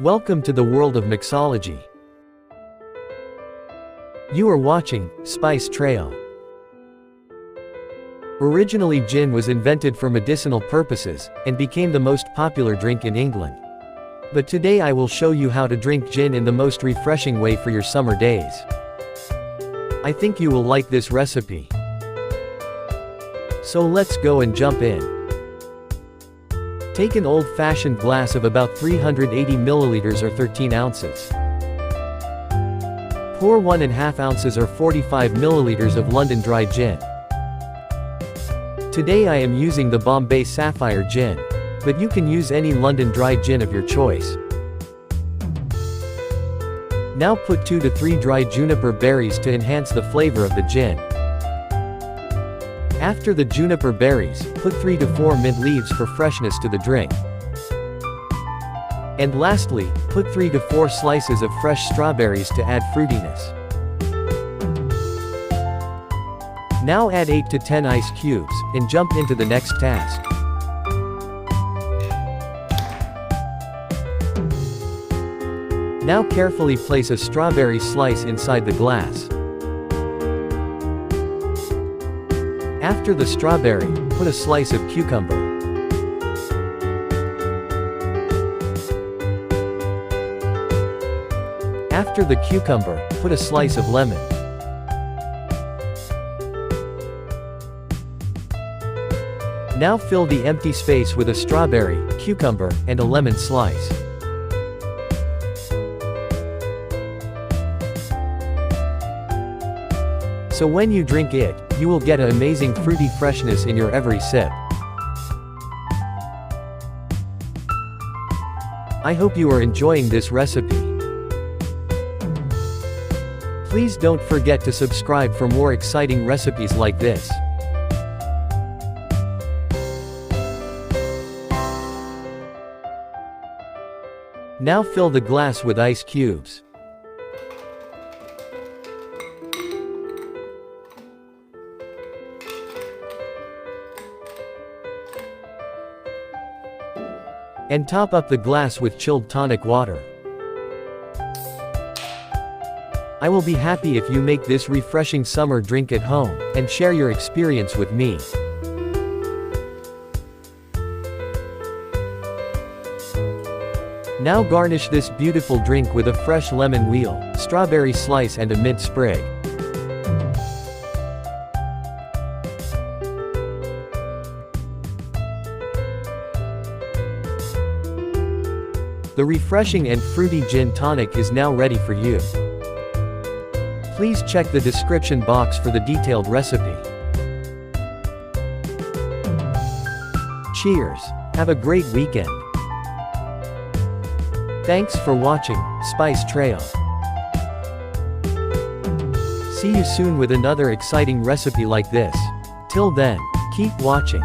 Welcome to the world of mixology. You are watching Spice Trail. Originally, gin was invented for medicinal purposes and became the most popular drink in England. But today I will show you how to drink gin in the most refreshing way for your summer days. I think you will like this recipe. So let's go and jump in. Take an old-fashioned glass of about 380 milliliters or 13 ounces. Pour 1.5 ounces or 45 milliliters of London dry gin. Today I am using the Bombay Sapphire gin, but you can use any London dry gin of your choice. Now put 2 to 3 dry juniper berries to enhance the flavor of the gin. After the juniper berries, put 3 to 4 mint leaves for freshness to the drink. And lastly, put 3 to 4 slices of fresh strawberries to add fruitiness. Now add 8 to 10 ice cubes, and jump into the next task. Now carefully place a strawberry slice inside the glass. After the strawberry, put a slice of cucumber. After the cucumber, put a slice of lemon. Now fill the empty space with a strawberry, cucumber, and a lemon slice. So when you drink it, you will get an amazing fruity freshness in your every sip. I hope you are enjoying this recipe. Please don't forget to subscribe for more exciting recipes like this. Now fill the glass with ice cubes. And top up the glass with chilled tonic water. I will be happy if you make this refreshing summer drink at home, and share your experience with me. Now garnish this beautiful drink with a fresh lemon wheel, strawberry slice and a mint sprig. The refreshing and fruity gin tonic is now ready for you. Please check the description box for the detailed recipe. Cheers! Have a great weekend. Thanks for watching Spice Trail. See you soon with another exciting recipe like this. Till then, keep watching.